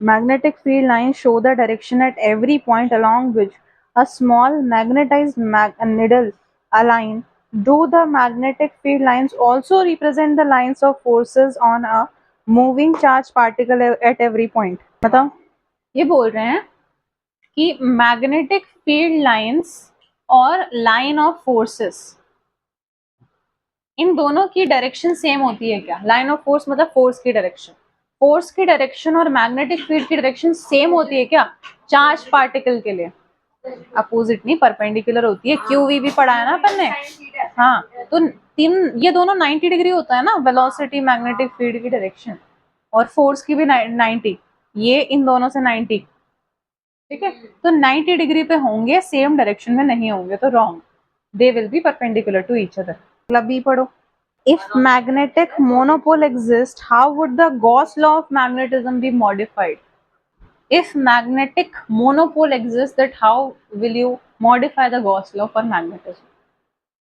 Magnetic field lines show the direction at every point along which a small magnetized needle align. Do the magnetic field lines also represent the lines of forces on a moving charged particle at every point? बताओ। ये बोल रहे हैं कि magnetic field lines और line of forces, इन दोनों की direction same होती है क्या? लाइन ऑफ फोर्स मतलब फोर्स की डायरेक्शन और मैग्नेटिक फील्ड की डायरेक्शन सेम होती है क्या चार्ज पार्टिकल के लिए? अपोजिट नहीं, परपेंडिकुलर होती है। क्यूवी भी पढ़ा है ना अपन ने। हाँ, तो तीन, ये दोनों 90 डिग्री होता है ना, वेलोसिटी, मैग्नेटिक फील्ड की डायरेक्शन, और फोर्स की भी 90, ये इन दोनों से 90, ठीक है। तो 90 डिग्री पे होंगे, सेम डायरेक्शन में नहीं होंगे तो wrong, they will be perpendicular to each other. मतलब बी पढ़ो। If magnetic monopole exists, how would the Gauss law of magnetism be modified? If magnetic monopole exists, that how will you modify the Gauss law for magnetism?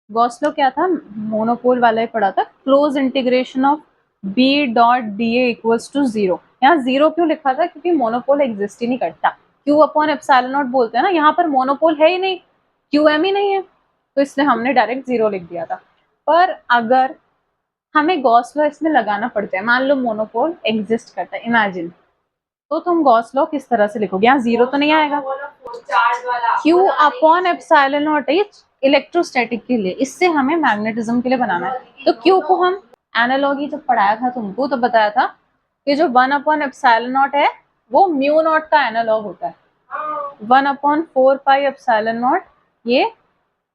Gauss law क्या था? Monopole वाला ही पढ़ा था। Close integration of B dot DA equals to 0। यहाँ 0 क्यों लिखा था? क्योंकि मोनोपोल एग्जिस्ट ही नहीं करता। Q अपॉन एप्सिलॉन नॉट बोलते हैं ना, यहाँ पर मोनोपोल है ही नहीं, QM ही नहीं है, तो इसलिए हमने डायरेक्ट 0 लिख दिया था। पर अगर हमें गॉस लॉ इसमें लगाना पड़ता है, मान लो मोनोपोल एग्जिस्ट करता है, इमेजिन, तो तुम गॉस लॉ किस तरह से लिखोगे? यहाँ 0 तो नहीं आएगा। Q upon epsilon not electrostatic के लिए, इससे हमें मैग्नेटिज्म के लिए बनाना है। तो Q को हम एनालॉगी जब पढ़ाया था तुमको तो बताया था कि जो 1 अपॉन एप्सिलॉन नॉट है वो म्यू नॉट का एनालॉग होता है। 1 अपॉन 4 पाई एप्सिलॉन नॉट ये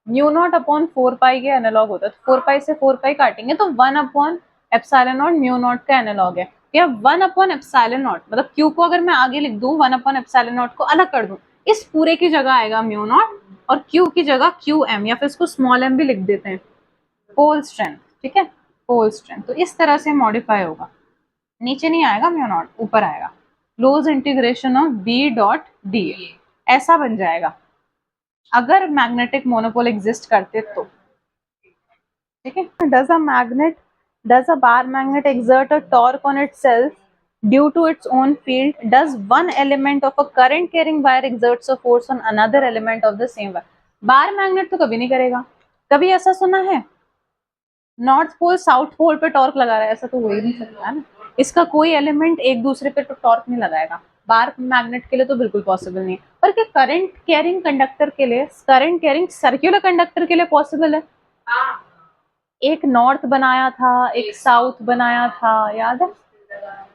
म्यू नॉट अपॉन 4 पाई के एनालॉग होता है। तो 4 पाई से 4 पाई काटेंगे तो 1 upon epsilon not mu naught का एनालॉग है। या 1 अपॉन एप्सिलॉन नॉट, मतलब Q को अगर मैं आगे लिख दूं, 1 अपॉन एप्सिलॉन नॉट को अलग कर दूं, इस पूरे की जगह आएगा म्यू नॉट, और Q की जगह QM, या फिर इसको स्मॉल m भी लिख देते हैं, पोल स्ट्रेंथ, ठीक है, पोल स्ट्रेंथ। तो इस तरह से मॉडिफाई होगा, नीचे नहीं आएगा म्यू नॉट, ऊपर आएगा। Close integration of B dot DA ऐसा बन जाएगा अगर मैग्नेटिक मोनोपोल एग्जिस्ट करते तो, ठीक है। Does a bar magnet exert a torque on itself due to its own field? Does one element of a current carrying wire exerts a force on another element of the same wire? Bar magnet तो कभी नहीं करेगा। कभी ऐसा सुना है north pole south pole पे torque लगा रहा है? ऐसा तो हो ही नहीं सकता है ना। इसका कोई एलिमेंट एक दूसरे पे तो टॉर्क नहीं लगाएगा। बार मैग्नेट के लिए तो बिल्कुल पॉसिबल नहीं है। पर क्या करंट कैरिंग कंडक्टर के लिए, करंट कैरिंग सर्कुलर कंडक्टर के लिए पॉसिबल है? एक नॉर्थ बनाया था, एक साउथ बनाया था, याद है?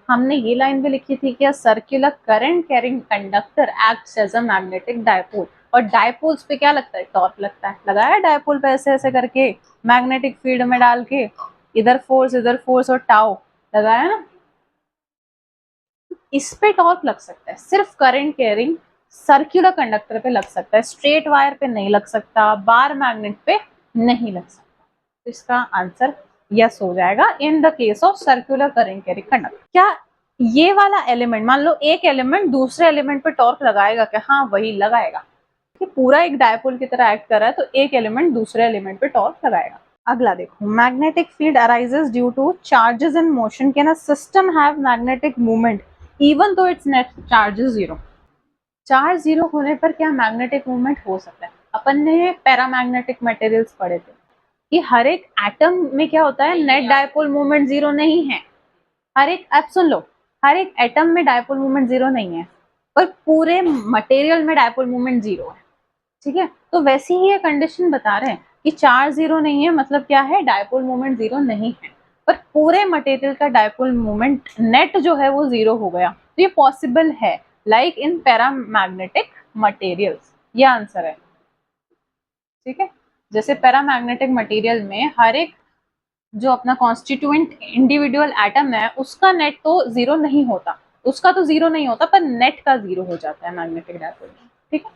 हमने ये लाइन भी लिखी थी कि circular current carrying conductor acts as a magnetic dipole. और डायपोल्स पे क्या लगता है? टॉर्क लगता है। लगाया डायपोल पे ऐसे ऐसे करके मैग्नेटिक फील्ड में डाल के, इधर फोर्स और टाउ लगाया ना, इस पे टॉर्क लग सकता है। सिर्फ करंट कैरिंग सर्कुलर कंडक्टर पे लग सकता है, स्ट्रेट वायर पे नहीं लग सकता, बार मैग्नेट पे नहीं लग सकता। तो इसका आंसर यस हो जाएगा in the case of circular current carrying conductor. क्या ये वाला एलिमेंट, मान लो एक एलिमेंट दूसरे एलिमेंट पे टॉर्क लगाएगा क्या? हाँ, वही लगाएगा, कि पूरा एक डायपोल की तरह एक्ट कर रहा है, तो एक एलिमेंट दूसरे एलिमेंट पे टॉर्क लगाएगा। अगला देखो, magnetic field arises due two charges in motion. Can a system have magnetic movement even though it's net charge is 0? Charge 0 होने पर क्या मैग्नेटिक मूवमेंट हो सकता है? अपन ने पैरामैग्नेटिक मटेरियल्स पढ़े थे कि हर एक एटम में क्या होता है, नेट डायपोल मूवमेंट 0 नहीं है। हर एक, आप सुन लो, हर एक एटम में डायपोल मूवमेंट 0 नहीं है, पर पूरे मटेरियल में डायपोल मूवमेंट 0 है, ठीक है। तो वैसी ही ये कंडीशन बता रहे हैं कि चार्ज 0 नहीं है, मतलब क्या है, डायपोल मूवमेंट 0 नहीं है, पर पूरे मटेरियल का डायपोल मूवमेंट नेट जो है वो 0 हो गया। तो ये पॉसिबल है, लाइक इन पैरामैग्नेटिक मटेरियल्स, ये आंसर है, ठीक है। जैसे पैरामैग्नेटिक मटेरियल में हर एक जो अपना कॉन्स्टिट्यूएंट इंडिविजुअल एटम है उसका नेट तो 0 नहीं होता, उसका तो 0 नहीं होता, पर नेट का 0 हो जाता है मैग्नेटिक डायपोल में, ठीक है।